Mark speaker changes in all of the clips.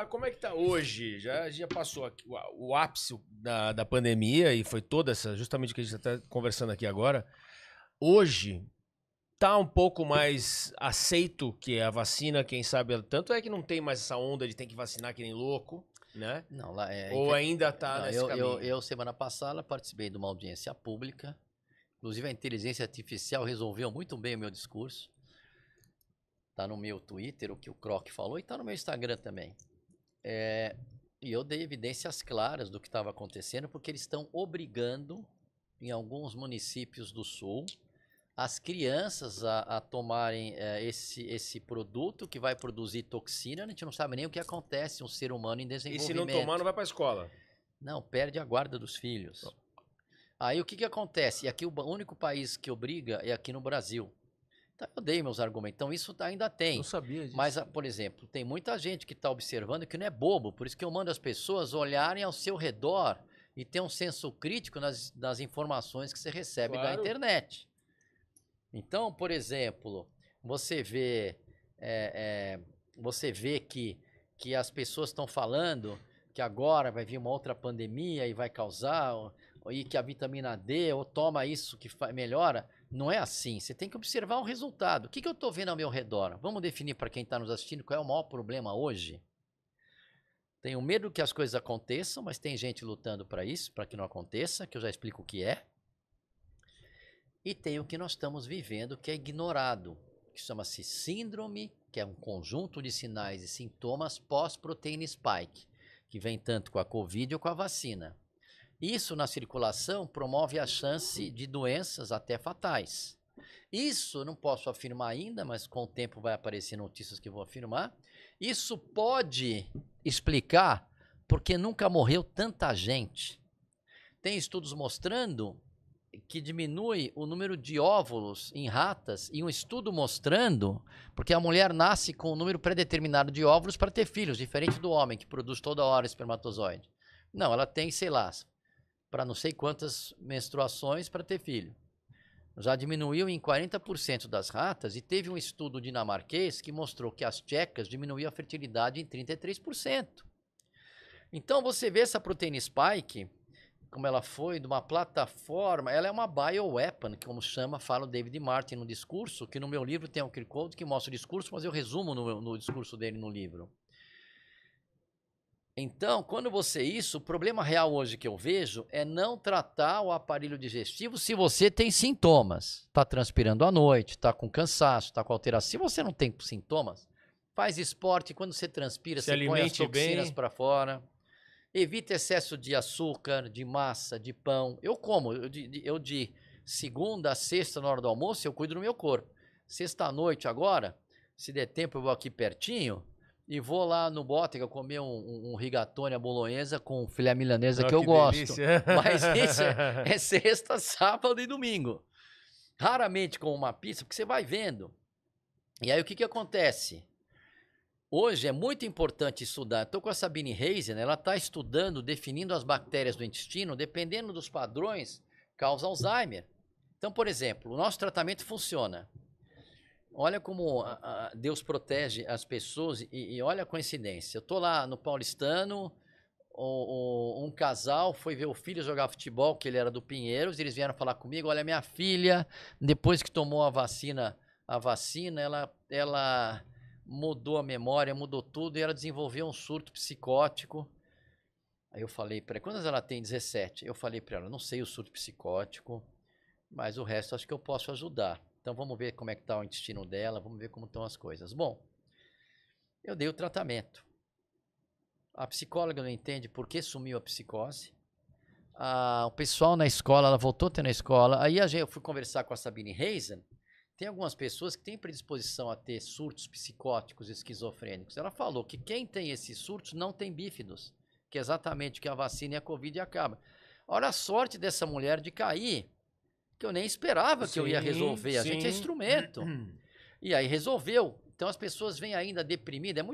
Speaker 1: como é que tá hoje? Já passou aqui o ápice da pandemia e foi toda essa, justamente o que a gente está conversando aqui agora. Hoje tá um pouco mais aceito que a vacina, quem sabe, tanto é que não tem mais essa onda de tem que vacinar que nem louco, né?
Speaker 2: Não, lá
Speaker 1: Ou ainda tá
Speaker 2: não,
Speaker 1: nesse caminho?
Speaker 2: eu, semana passada, participei de uma audiência pública. Inclusive, a inteligência artificial resolveu muito bem o meu discurso. Tá no meu Twitter, o que o Croc falou, e tá no meu Instagram também. E eu dei evidências claras do que estava acontecendo, porque eles estão obrigando, em alguns municípios do Sul, as crianças a tomarem esse produto que vai produzir toxina. A gente não sabe nem o que acontece um ser humano em
Speaker 1: E
Speaker 2: desenvolvimento.
Speaker 1: se não tomar, não vai pra escola?
Speaker 2: Não, perde a guarda dos filhos. Aí o que acontece? E aqui o único país que obriga é aqui no Brasil. Então eu dei meus argumentos. Então isso ainda tem.
Speaker 1: Não sabia disso.
Speaker 2: Mas, por exemplo, tem muita gente que está observando que não é bobo. Por isso que eu mando as pessoas olharem ao seu redor e ter um senso crítico nas informações que você recebe da
Speaker 1: Claro.
Speaker 2: internet. Então, por exemplo, você vê que as pessoas estão falando que agora vai vir uma outra pandemia e vai causar, e que a vitamina D, ou toma isso que melhora. Não é assim. Você tem que observar o resultado. O que eu estou vendo ao meu redor? Vamos definir para quem está nos assistindo qual é o maior problema hoje? Tenho medo que as coisas aconteçam, mas tem gente lutando para isso, para que não aconteça, que eu já explico o que é. E tem o que nós estamos vivendo, que é ignorado, que chama-se síndrome, que é um conjunto de sinais e sintomas pós-proteína spike, que vem tanto com a Covid ou com a vacina. Isso na circulação promove a chance de doenças até fatais. Isso eu não posso afirmar ainda, mas com o tempo vai aparecer notícias que eu vou afirmar. Isso pode explicar porque nunca morreu tanta gente. Tem estudos mostrando que diminui o número de óvulos em ratas e um estudo mostrando, porque a mulher nasce com um número pré-determinado de óvulos para ter filhos, diferente do homem que produz toda hora espermatozoide. Não, ela tem, sei lá, para não sei quantas menstruações para ter filho. Já diminuiu em 40% das ratas e teve um estudo dinamarquês que mostrou que as tchecas diminuíam a fertilidade em 33%. Então você vê essa proteína spike, como ela foi de uma plataforma, ela é uma bioweapon, como fala o David Martin no discurso, que no meu livro tem um QR Code que mostra o discurso, mas eu resumo no discurso dele no livro. Então, quando o problema real hoje que eu vejo é não tratar o aparelho digestivo se você tem sintomas. Está transpirando à noite, está com cansaço, está com alteração. Se você não tem sintomas, faz esporte, quando você transpira, você põe as toxinas para fora. Evita excesso de açúcar, de massa, de pão. Eu como, eu de segunda a sexta na hora do almoço, eu cuido do meu corpo. Sexta à noite agora, se der tempo eu vou aqui pertinho e vou lá no Bottega comer um rigatone à bolonhesa com filé milanesa que eu gosto.
Speaker 1: Delícia.
Speaker 2: Mas isso é sexta, sábado e domingo. Raramente com uma pizza, porque você vai vendo. E aí o que acontece? Hoje é muito importante estudar. Estou com a Sabine Reisen, ela está estudando, definindo as bactérias do intestino, dependendo dos padrões, causa Alzheimer. Então, por exemplo, o nosso tratamento funciona. Olha como Deus protege as pessoas e olha a coincidência. Eu estou lá no Paulistano, um casal foi ver o filho jogar futebol, que ele era do Pinheiros, e eles vieram falar comigo, olha, minha filha, depois que tomou a vacina, ela mudou a memória, mudou tudo, e ela desenvolveu um surto psicótico. Aí eu falei para ela, quando ela tem 17, eu falei para ela, não sei o surto psicótico, mas o resto acho que eu posso ajudar. Então vamos ver como é que está o intestino dela, vamos ver como estão as coisas. Bom, eu dei o tratamento. A psicóloga não entende por que sumiu a psicose. O pessoal na escola, ela voltou a ter na escola. Aí eu fui conversar com a Sabine Reisen. Tem algumas pessoas que têm predisposição a ter surtos psicóticos e esquizofrênicos. Ela falou que quem tem esses surtos não tem bífidos, que é exatamente o que a vacina e a Covid acaba. Olha a sorte dessa mulher de cair, que eu nem esperava que eu ia resolver. A gente é instrumento. E aí resolveu. Então as pessoas vêm ainda deprimidas.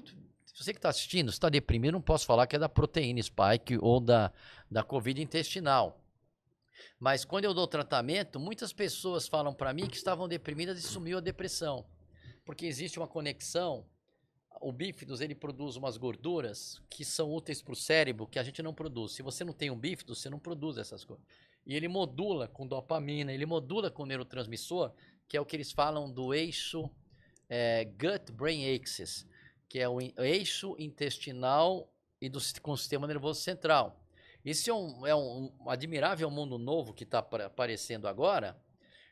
Speaker 2: Se você que está assistindo, se está deprimido, não posso falar que é da proteína spike ou da Covid intestinal. Mas quando eu dou tratamento, muitas pessoas falam para mim que estavam deprimidas e sumiu a depressão. Porque existe uma conexão o bífidos ele produz umas gorduras que são úteis para o cérebro que a gente não produz. Se você não tem um bífido, você não produz essas coisas. E ele modula com dopamina, ele modula com neurotransmissor, que é o que eles falam do eixo gut-brain axis, que é o eixo intestinal e com o sistema nervoso central. Isso é um admirável mundo novo que está aparecendo agora.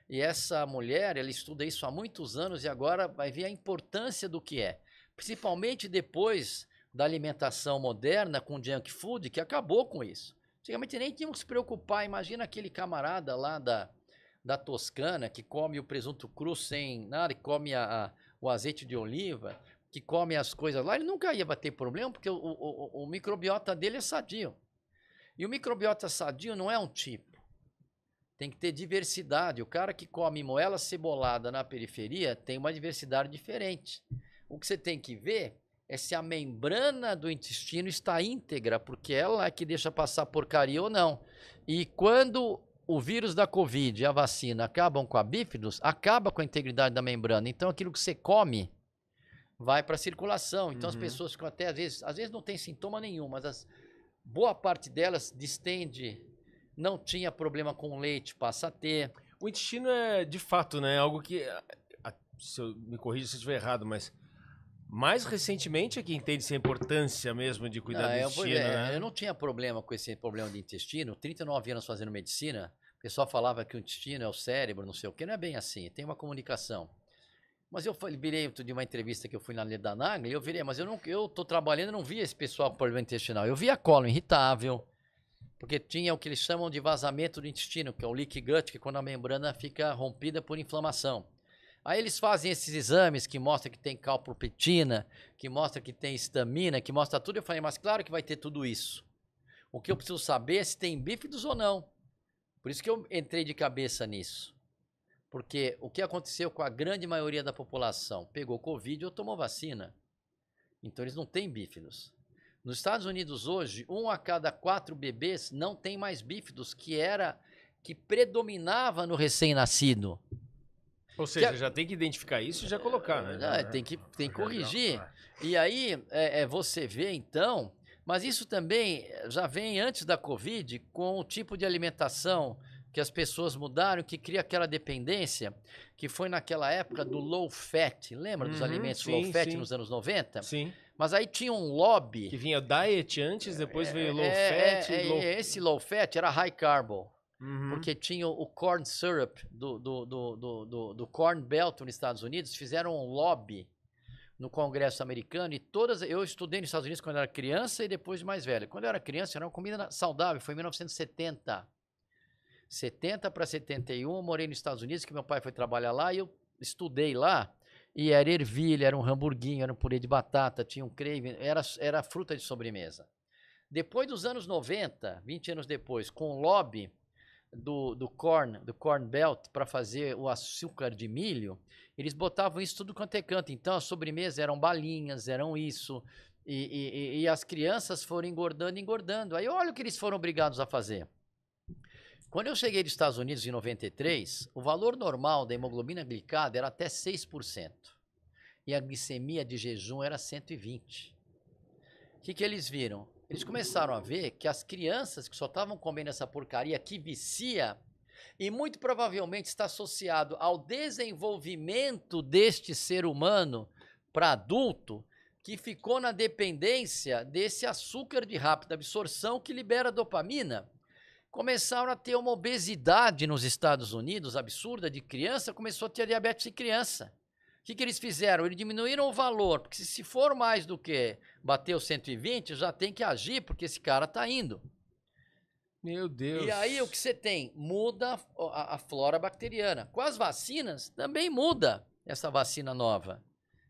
Speaker 2: E essa mulher, ela estuda isso há muitos anos e agora vai ver a importância do que é. Principalmente depois da alimentação moderna com junk food, que acabou com isso. Antigamente nem tínhamos que se preocupar. Imagina aquele camarada lá da Toscana que come o presunto cru sem nada, que come o azeite de oliva, que come as coisas lá. Ele nunca ia bater problema porque o microbiota dele é sadio. E o microbiota sadio não é um tipo. Tem que ter diversidade. O cara que come moela cebolada na periferia tem uma diversidade diferente. O que você tem que ver é se a membrana do intestino está íntegra, porque ela é que deixa passar porcaria ou não. E quando o vírus da Covid e a vacina acabam com a bífidos, acaba com a integridade da membrana. Então aquilo que você come vai para a circulação. Então as pessoas ficam até, às vezes não tem sintoma nenhum, mas boa parte delas distende. Não tinha problema com leite, passa a ter.
Speaker 1: O intestino é, de fato, né, algo que, me corrija se eu estiver errado, mas mais recentemente é que entende-se a importância mesmo de cuidar do intestino, né?
Speaker 2: Eu não tinha problema com esse problema de intestino. 39 anos fazendo medicina, o pessoal falava que o intestino é o cérebro, não sei o quê. Não é bem assim, tem uma comunicação. Mas eu virei de uma entrevista que eu fui na da Nagli, eu virei, mas eu tô trabalhando e não via esse pessoal com problema intestinal. Eu via colo irritável, porque tinha o que eles chamam de vazamento do intestino, que é o leaky gut, que é quando a membrana fica rompida por inflamação. Aí eles fazem esses exames que mostram que tem calprotectina, que mostra que tem histamina, que mostra tudo. Eu falei, mas claro que vai ter tudo isso. O que eu preciso saber é se tem bífidos ou não. Por isso que eu entrei de cabeça nisso. Porque o que aconteceu com a grande maioria da população? Pegou Covid ou tomou vacina. Então eles não têm bífidos. Nos Estados Unidos hoje, 1 a cada 4 bebês não tem mais bífidos, que predominava no recém-nascido.
Speaker 1: Ou seja, já tem que identificar isso e já colocar, né?
Speaker 2: Tem que corrigir. E aí você vê então, mas isso também já vem antes da Covid, com o tipo de alimentação que as pessoas mudaram, que cria aquela dependência, que foi naquela época do low fat. Lembra dos alimentos low fat nos anos 90?
Speaker 1: Sim.
Speaker 2: Mas aí tinha um lobby.
Speaker 1: Que vinha diet antes, depois veio low fat.
Speaker 2: Esse low fat era high carbo. Porque tinha o corn syrup do Corn Belt nos Estados Unidos. Fizeram um lobby no Congresso americano. E eu estudei nos Estados Unidos quando eu era criança e depois de mais velho. Quando eu era criança, era uma comida saudável. Foi em 1970. 70 para 71, eu morei nos Estados Unidos, que meu pai foi trabalhar lá. E eu estudei lá. E era ervilha, era um hamburguinho, era um purê de batata, tinha um crave, era fruta de sobremesa. Depois dos anos 90, 20 anos depois, com o lobby do Corn Belt para fazer o açúcar de milho, eles botavam isso tudo quanto é canto. Então, as sobremesas eram balinhas, eram isso, e as crianças foram engordando. Aí olha o que eles foram obrigados a fazer. Quando eu cheguei dos Estados Unidos em 93, o valor normal da hemoglobina glicada era até 6%. E a glicemia de jejum era 120. O que eles viram? Eles começaram a ver que as crianças que só estavam comendo essa porcaria que vicia, e muito provavelmente está associado ao desenvolvimento deste ser humano para adulto, que ficou na dependência desse açúcar de rápida absorção que libera dopamina. Começaram a ter uma obesidade nos Estados Unidos absurda de criança, começou a ter diabetes em criança. O que eles fizeram? Eles diminuíram o valor, porque se for mais do que bater os 120, já tem que agir, porque esse cara está indo.
Speaker 1: Meu Deus.
Speaker 2: E aí o que você tem? Muda a flora bacteriana. Com as vacinas, também muda essa vacina nova.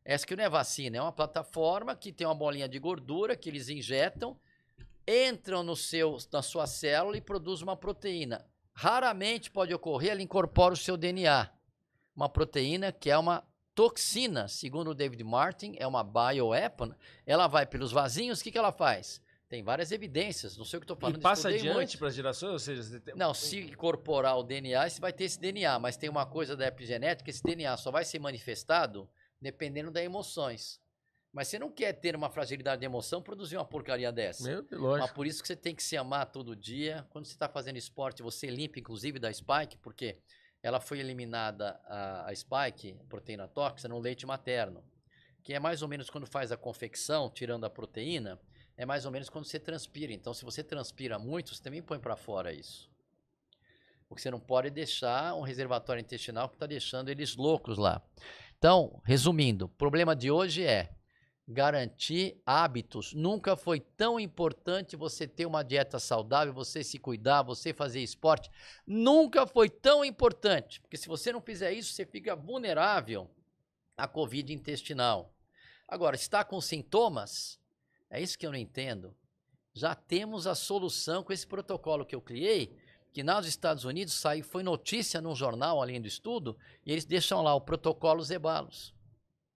Speaker 2: Essa que não é vacina, é uma plataforma que tem uma bolinha de gordura que eles injetam, entram na sua célula e produzem uma proteína. Raramente pode ocorrer, ela incorpora o seu DNA. Uma proteína que é uma toxina, segundo o David Martin, é uma bioweapon. Ela vai pelos vasinhos, o que ela faz? Tem várias evidências, não sei o que estou falando.
Speaker 1: E passa adiante para as gerações? Ou seja, você tem...
Speaker 2: Não, se incorporar o DNA, você vai ter esse DNA, mas tem uma coisa da epigenética, esse DNA só vai ser manifestado dependendo das emoções. Mas você não quer ter uma fragilidade de emoção produzir uma porcaria dessa.
Speaker 1: Lógico.
Speaker 2: Mas por isso que você tem que se amar todo dia. Quando você está fazendo esporte, você limpa, inclusive, da Spike, porque ela foi eliminada, a Spike, proteína tóxica, no leite materno. Que é mais ou menos quando faz a confecção, tirando a proteína, é mais ou menos quando você transpira. Então, se você transpira muito, você também põe para fora isso. Porque você não pode deixar um reservatório intestinal que está deixando eles loucos lá. Então, resumindo, o problema de hoje é garantir hábitos. Nunca foi tão importante você ter uma dieta saudável, você se cuidar, você fazer esporte. Nunca foi tão importante. Porque se você não fizer isso, você fica vulnerável à Covid intestinal. Agora, está com sintomas? É isso que eu não entendo. Já temos a solução com esse protocolo que eu criei, que nos Estados Unidos foi notícia num jornal, além do estudo, e eles deixam lá o protocolo Zeballos.